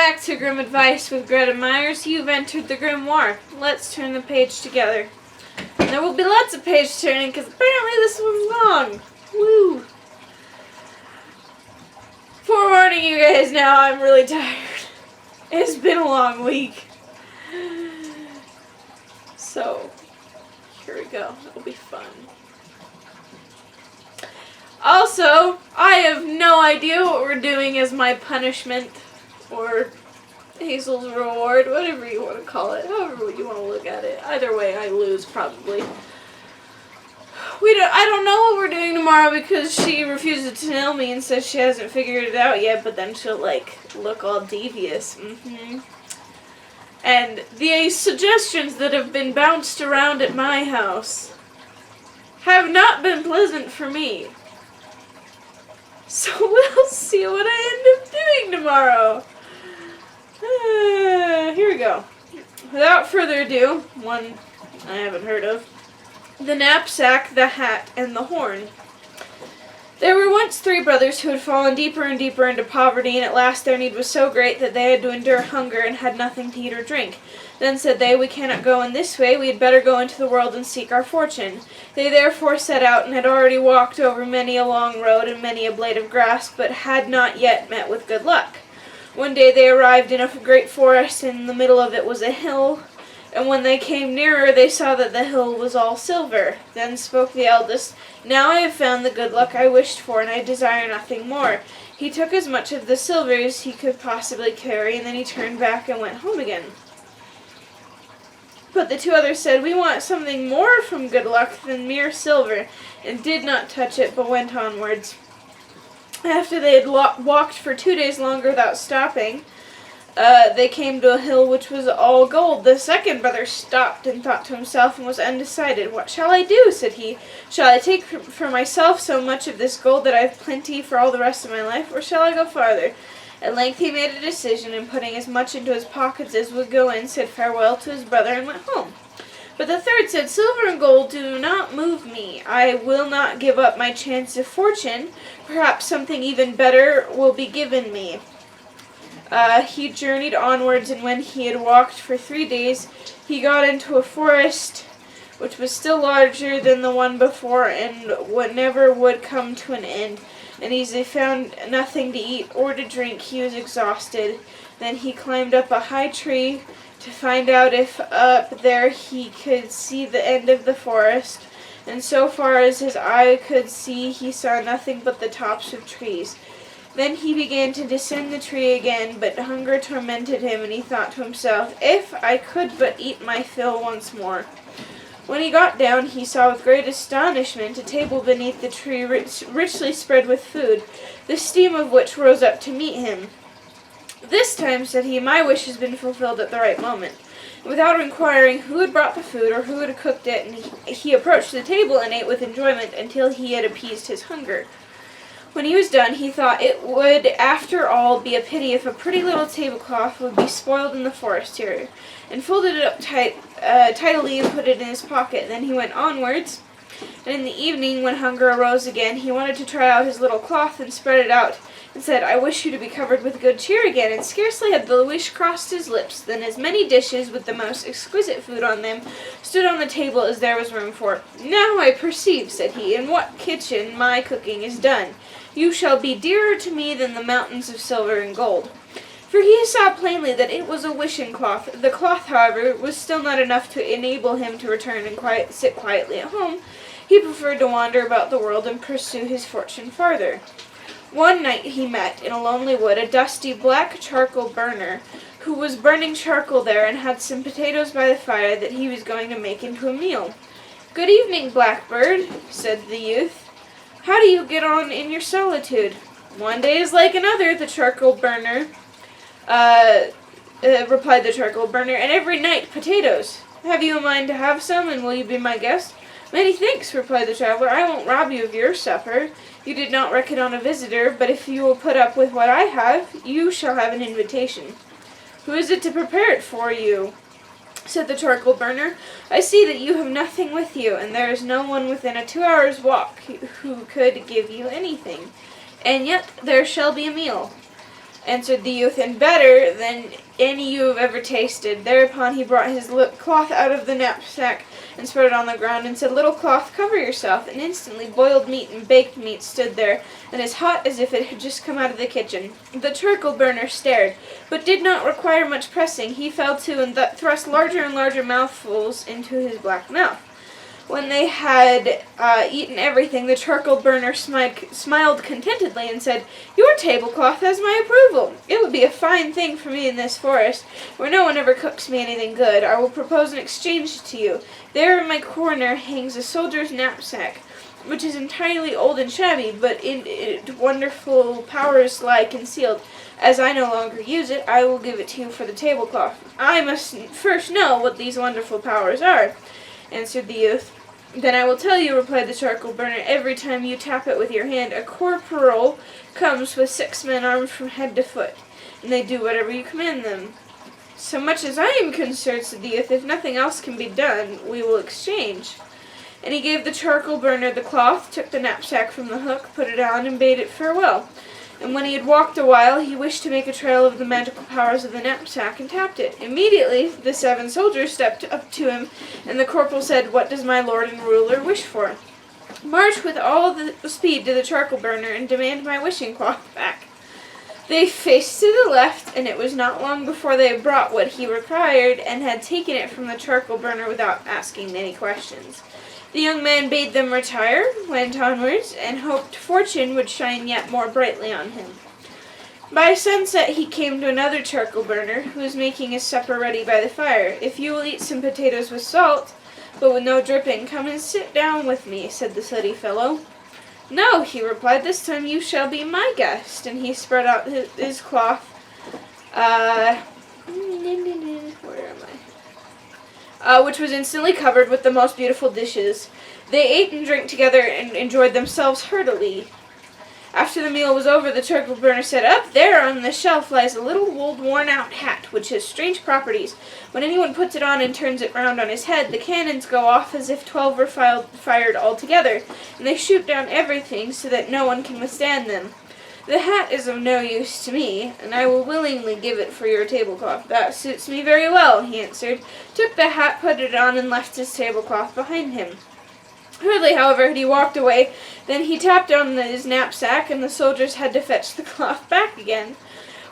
back to Grim Advice with Gretta Myers. You've entered the Grimoire. Let's turn the page together. And there will be lots of page turning because apparently this one's long. Woo! Forewarning you guys now, I'm really tired. It's been a long week. So, here we go. It'll be fun. Also, I have no idea what we're doing as my punishment or Hazel's reward, whatever you want to call it, however you want to look at it. Either way, I lose probably. I don't know what we're doing tomorrow because she refuses to tell me and says she hasn't figured it out yet, but then she'll look all devious. And the suggestions that have been bounced around at my house have not been pleasant for me. So we'll see what I end up doing tomorrow. Here we go. Without further ado, one I haven't heard of. The Knapsack, the Hat, and the Horn. There were once 3 brothers who had fallen deeper and deeper into poverty, and at last their need was so great that they had to endure hunger and had nothing to eat or drink. Then said they, "We cannot go in this way, we had better go into the world and seek our fortune." They therefore set out, and had already walked over many a long road and many a blade of grass, but had not yet met with good luck. One day they arrived in a great forest, and in the middle of it was a hill, and when they came nearer they saw that the hill was all silver. Then spoke the eldest, "Now I have found the good luck I wished for, and I desire nothing more." He took as much of the silver as he could possibly carry, and then he turned back and went home again. But the 2 others said, "We want something more from good luck than mere silver," and did not touch it, but went onwards. After they had walked for 2 days longer without stopping, they came to a hill which was all gold. The second brother stopped and thought to himself and was undecided. "What shall I do?" said he. "Shall I take for myself so much of this gold that I have plenty for all the rest of my life, or shall I go farther?" At length he made a decision, and putting as much into his pockets as would go in, said farewell to his brother and went home. But the third said, "Silver and gold do not move me. I will not give up my chance of fortune. Perhaps something even better will be given me." He journeyed onwards, and when he had walked for 3 days, he got into a forest which was still larger than the one before, and never would come to an end. And as he found nothing to eat or to drink, he was exhausted. Then he climbed up a high tree to find out if up there he could see the end of the forest. And so far as his eye could see, he saw nothing but the tops of trees. Then he began to descend the tree again, but hunger tormented him, and he thought to himself, "If I could but eat my fill once more." When he got down, he saw with great astonishment a table beneath the tree richly spread with food, the steam of which rose up to meet him. "This time," said he, "my wish has been fulfilled at the right moment." Without inquiring who had brought the food or who had cooked it, and he approached the table and ate with enjoyment until he had appeased his hunger. When he was done, he thought it would, after all, be a pity if a pretty little tablecloth would be spoiled in the forest here, and folded it up tidily and put it in his pocket. Then he went onwards, and in the evening, when hunger arose again, he wanted to try out his little cloth and spread it out, and said, "I wish you to be covered with good cheer again." And scarcely had the wish crossed his lips than as many dishes with the most exquisite food on them stood on the table as there was room for. "Now I perceive," said he, "in what kitchen my cooking is done. You shall be dearer to me than the mountains of silver and gold." For he saw plainly that it was a wishing cloth. The cloth, however, was still not enough to enable him to return and sit quietly at home. He preferred to wander about the world and pursue his fortune farther. One night he met, in a lonely wood, a dusty black charcoal burner, who was burning charcoal there, and had some potatoes by the fire that he was going to make into a meal. "Good evening, Blackbird," said the youth. "How do you get on in your solitude?" "One day is like another," the charcoal burner replied the charcoal burner, "and every night potatoes. Have you a mind to have some, and will you be my guest?" "Many thanks," replied the traveler. "I won't rob you of your supper. You did not reckon on a visitor, but if you will put up with what I have, you shall have an invitation." "Who is it to prepare it for you?" said the charcoal burner. "I see that you have nothing with you, and there is no one within a 2 hours' walk who could give you anything. And yet there shall be a meal. answered the youth, and better than any you have ever tasted. Thereupon he brought his cloth out of the knapsack and spread it on the ground, and said, Little cloth, cover yourself. And instantly boiled meat and baked meat stood there, and as hot as if it had just come out of the kitchen. The charcoal burner stared, but did not require much pressing. He fell to and thrust larger and larger mouthfuls into his black mouth. When they had eaten everything, the charcoal burner smiled contentedly and said, Your tablecloth has my approval. It would be a fine thing for me in this forest, where no one ever cooks me anything good. I will propose an exchange to you. There in my corner hangs a soldier's knapsack, which is entirely old and shabby, but in it wonderful powers lie concealed. As I no longer use it, I will give it to you for the tablecloth. I must first know what these wonderful powers are, answered the youth. Then I will tell you, replied the charcoal burner. Every time you tap it with your hand, a corporal comes with 6 men armed from head to foot, and they do whatever you command them. So much as I am concerned, said the youth, if nothing else can be done, we will exchange. And he gave the charcoal burner the cloth, took the knapsack from the hook, put it on, and bade it farewell. And when he had walked a while, he wished to make a trail of the magical powers of the knapsack, and tapped it. Immediately the 7 soldiers stepped up to him, and the corporal said, What does my lord and ruler wish for? March with all the speed to the charcoal burner, and demand my wishing cloth back. They faced to the left, and it was not long before they brought what he required, and had taken it from the charcoal burner without asking any questions. The young man bade them retire, went onwards, and hoped fortune would shine yet more brightly on him. By sunset he came to another charcoal burner, who was making his supper ready by the fire. If you will eat some potatoes with salt, but with no dripping, come and sit down with me, said the sooty fellow. No, he replied, this time you shall be my guest, and he spread out his cloth. Where am I? Which was instantly covered with the most beautiful dishes. They ate and drank together and enjoyed themselves heartily. After the meal was over, the charcoal burner said, Up there on the shelf lies a little old worn-out hat, which has strange properties. When anyone puts it on and turns it round on his head, the cannons go off as if 12 were fired all together, and they shoot down everything so that no one can withstand them. The hat is of no use to me, and I will willingly give it for your tablecloth. That suits me very well, he answered, took the hat, put it on, and left his tablecloth behind him. Hardly, however, had he walked away, than he tapped on his knapsack, and the soldiers had to fetch the cloth back again.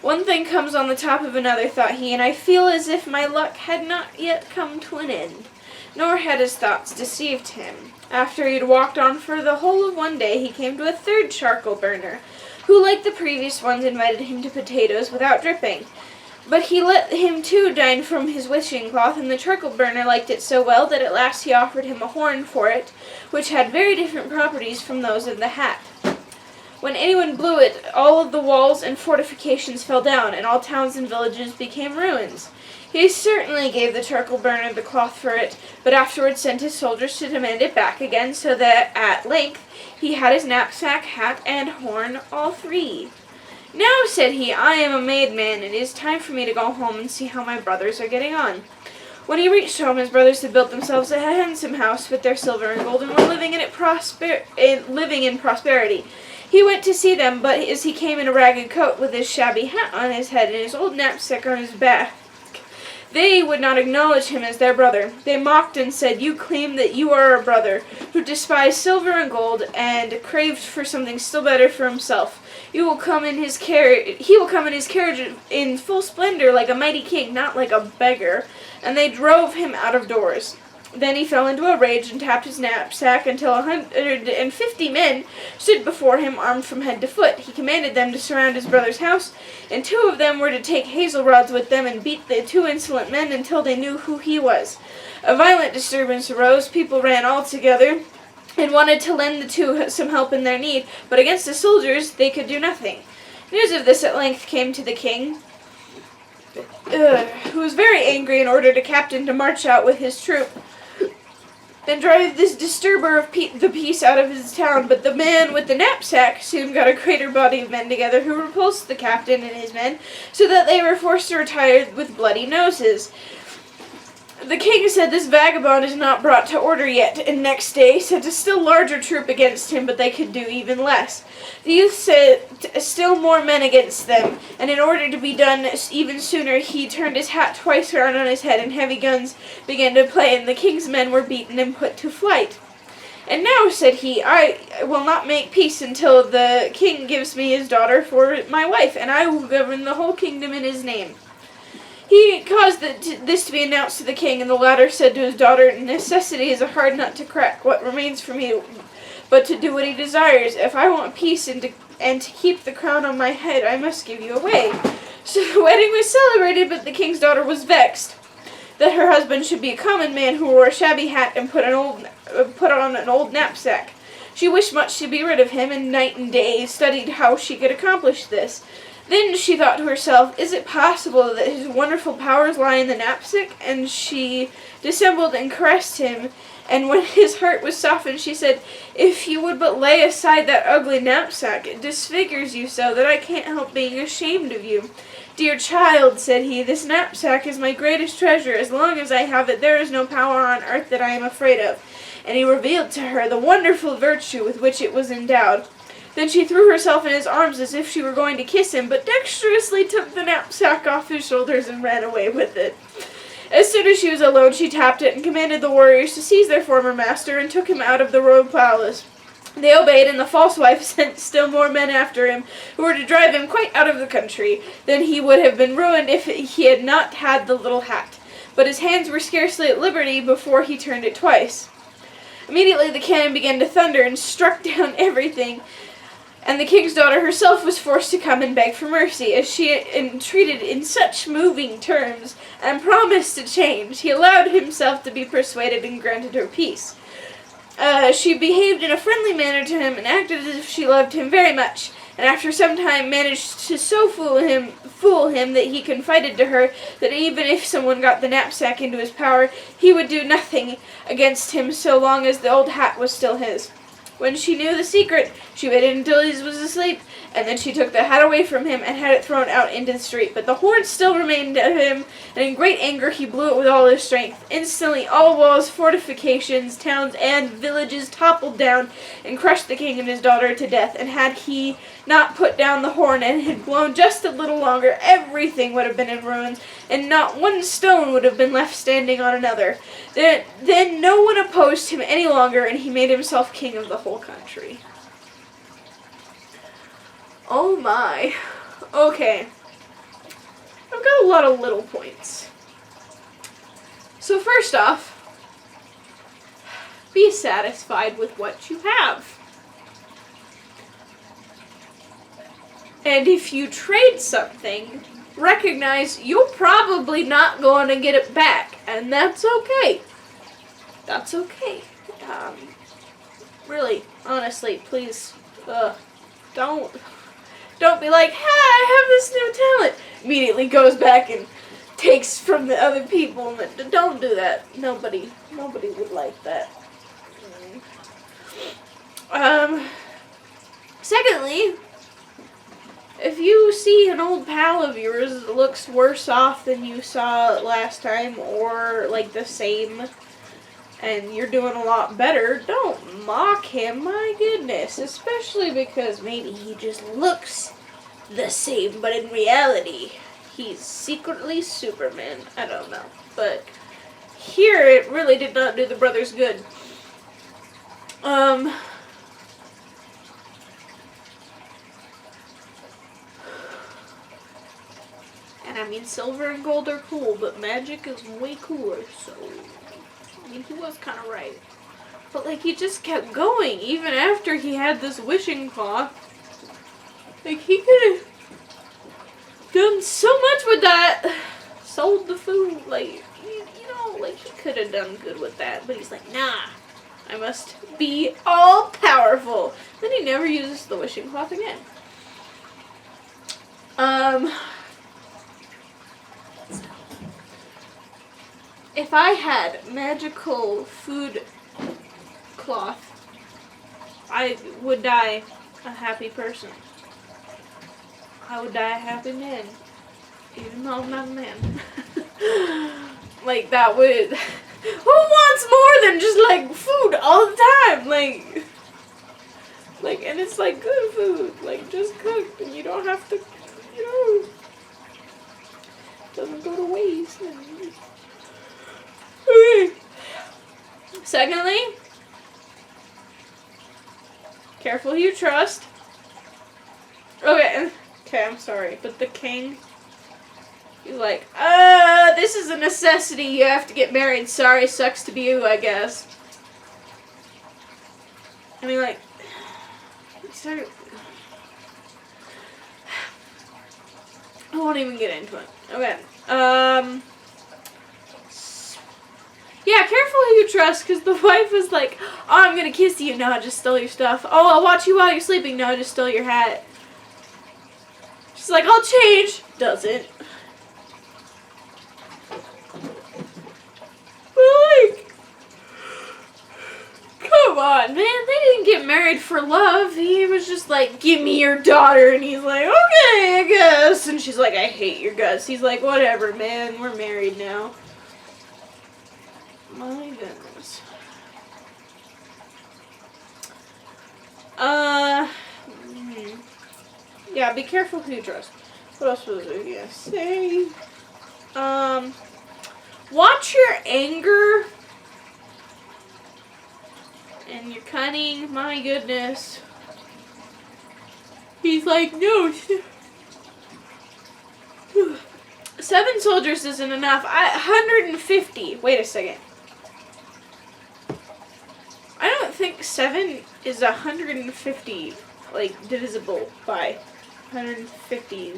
One thing comes on the top of another, thought he, and I feel as if my luck had not yet come to an end. Nor had his thoughts deceived him. After he had walked on for the whole of one day, he came to a third charcoal burner, who, like the previous ones, invited him to potatoes without dripping. But he let him too dine from his wishing cloth, and the charcoal burner liked it so well that at last he offered him a horn for it, which had very different properties from those of the hat. When anyone blew it, all of the walls and fortifications fell down, and all towns and villages became ruins. He certainly gave the charcoal burner the cloth for it, but afterwards sent his soldiers to demand it back again, so that at length he had his knapsack, hat, and horn, all 3. Now, said he, I am a made man, and it is time for me to go home and see how my brothers are getting on. When he reached home, his brothers had built themselves a handsome house with their silver and gold, and were living in prosperity. He went to see them, but as he came in a ragged coat, with his shabby hat on his head and his old knapsack on his back, they would not acknowledge him as their brother. They mocked and said, You claim that you are our brother, who despised silver and gold, and craved for something still better for himself. He will come in his carriage in full splendor, like a mighty king, not like a beggar. And they drove him out of doors. Then he fell into a rage and tapped his knapsack until 150 men stood before him, armed from head to foot. He commanded them to surround his brother's house, and 2 of them were to take hazel rods with them and beat the 2 insolent men until they knew who he was. A violent disturbance arose. People ran all together and wanted to lend the 2 some help in their need, but against the soldiers they could do nothing. News of this at length came to the king, who was very angry and ordered a captain to march out with his troop and drive this disturber of the peace out of his town. But the man with the knapsack soon got a greater body of men together, who repulsed the captain and his men, so that they were forced to retire with bloody noses. The king said this vagabond is not brought to order yet, and next day sent a still larger troop against him, but they could do even less. The youth sent still more men against them, and in order to be done even sooner, he turned his hat twice around on his head, and heavy guns began to play, and the king's men were beaten and put to flight. And now, said he, I will not make peace until the king gives me his daughter for my wife, and I will govern the whole kingdom in his name. He caused this to be announced to the king, and the latter said to his daughter, necessity is a hard nut to crack. What remains for me but to do what he desires? If I want peace and to keep the crown on my head, I must give you away. So the wedding was celebrated, but the king's daughter was vexed that her husband should be a common man who wore a shabby hat and put on an old knapsack. She wished much to be rid of him, and night and day studied how she could accomplish this. Then she thought to herself, is it possible that his wonderful powers lie in the knapsack? And she dissembled and caressed him, and when his heart was softened, she said, if you would but lay aside that ugly knapsack, it disfigures you so that I can't help being ashamed of you. Dear child, said he, this knapsack is my greatest treasure. As long as I have it, there is no power on earth that I am afraid of. And he revealed to her the wonderful virtue with which it was endowed. Then she threw herself in his arms as if she were going to kiss him, but dexterously took the knapsack off his shoulders and ran away with it. As soon as she was alone, she tapped it and commanded the warriors to seize their former master and took him out of the royal palace. They obeyed, and the false wife sent still more men after him, who were to drive him quite out of the country. Then he would have been ruined if he had not had the little hat. But his hands were scarcely at liberty before he turned it twice. Immediately the cannon began to thunder and struck down everything, and the king's daughter herself was forced to come and beg for mercy, as she entreated in such moving terms, and promised to change. He allowed himself to be persuaded and granted her peace. She behaved in a friendly manner to him and acted as if she loved him very much, and after some time managed to so fool him that he confided to her that even if someone got the knapsack into his power, he would do nothing against him so long as the old hat was still his. When she knew the secret, she waited until he was asleep, and then she took the hat away from him and had it thrown out into the street. But the horn still remained of him, and in great anger he blew it with all his strength. Instantly all walls, fortifications, towns, and villages toppled down and crushed the king and his daughter to death. And had he not put down the horn and had blown just a little longer, everything would have been in ruins, and not one stone would have been left standing on another. Then no one opposed him any longer, and he made himself king of the whole country. Oh my. Okay. I've got a lot of little points. So first off, be satisfied with what you have. And if you trade something, recognize you're probably not going to get it back, and that's okay. That's okay. Really, honestly, please, don't be like, hey, I have this new talent. Immediately goes back and takes from the other people. Don't do that. Nobody would like that. Secondly, if you see an old pal of yours that looks worse off than you saw last time, or like the same, and you're doing a lot better, don't mock him, my goodness. Especially because maybe he just looks the same, but in reality, he's secretly Superman. I don't know. But here, it really did not do the brothers good. And I mean, silver and gold are cool, but magic is way cooler, so I mean, he was kind of right. But, like, he just kept going, even after he had this wishing cloth. Like, he could have done so much with that. Sold the food, like, you know, like, he could have done good with that. But he's like, nah, I must be all-powerful. Then he never uses the wishing cloth again. If I had magical food cloth, I would die a happy person. I would die a happy man, even though I'm not a man. like, that would, who wants more than just, like, food all the time? Like, and it's, like, good food, like, just cooked, and you don't have to, it doesn't go to waste. Okay. Secondly, careful who you trust. Okay, I'm sorry, but the king, he's like, this is a necessity, you have to get married, sorry, sucks to be you, I guess. I mean, like, I won't even get into it. Okay, yeah, careful who you trust, because the wife is like, oh, I'm gonna kiss you, no, I just stole your stuff. Oh, I'll watch you while you're sleeping, no, I just stole your hat. She's like, I'll change. Doesn't. But like, come on, man. They didn't get married for love. He was just like, give me your daughter. And he's like, okay, I guess. And she's like, I hate your guts. He's like, whatever, man. We're married now. My goodness. Yeah, be careful who you trust. What else was I gonna say? Watch your anger and your cunning. My goodness. He's like, no. 7 soldiers isn't enough. 150. Wait a second. I don't think 7 is 150, like, divisible by 150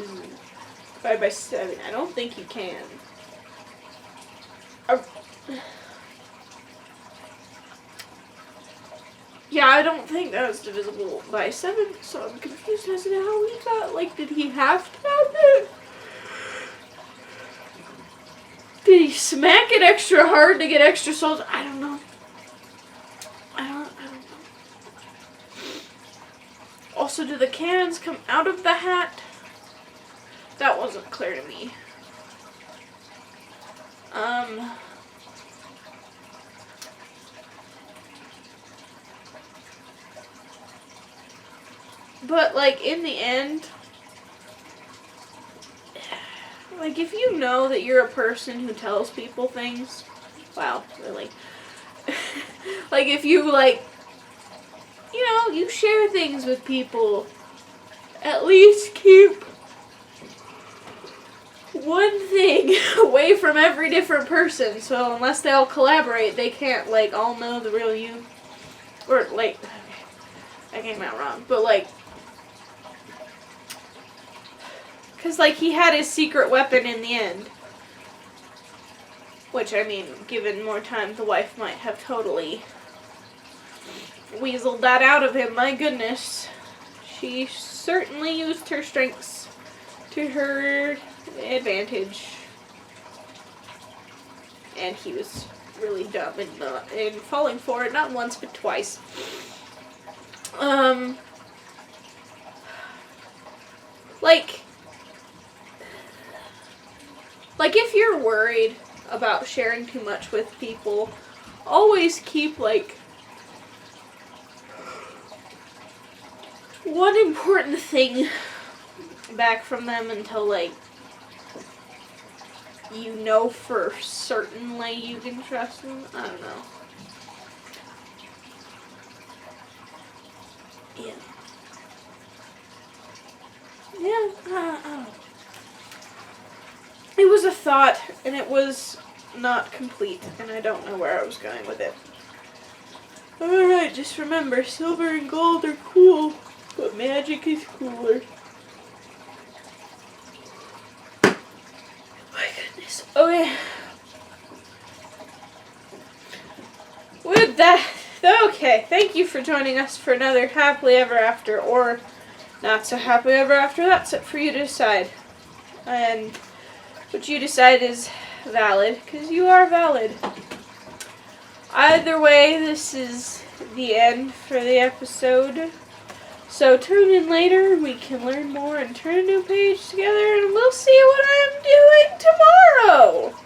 divided by 7. I don't think you can. Yeah, I don't think that was divisible by 7, so I'm confused as to how he got, like, did he have to have it? Did he smack it extra hard to get extra souls? I don't know. I don't know. Also, do the cannons come out of the hat? That wasn't clear to me. But, like, in the end, like, if you know that you're a person who tells people things, wow, really. Like, if you, like, you know, you share things with people, at least keep one thing away from every different person, so unless they all collaborate, they can't, like, all know the real you. Or, like, I came out wrong, but, like, because, like, he had his secret weapon in the end. Which, I mean, given more time, the wife might have totally weaseled that out of him. My goodness. She certainly used her strengths to her advantage. And he was really dumb in falling for it, not once, but twice. Like, if you're worried about sharing too much with people, always keep, like, one important thing back from them until, like, you know for certainly you can trust them. I don't know. Yeah. Yeah, I don't know. It was a thought, and it was not complete, and I don't know where I was going with it. Alright, just remember, silver and gold are cool, but magic is cooler. My goodness. Okay. With that, okay, thank you for joining us for another Happily Ever After, or not so Happily Ever After. That's up for you to decide. And what you decide is valid, because you are valid. Either way, this is the end for the episode. So tune in later, we can learn more and turn a new page together, and we'll see what I'm doing tomorrow!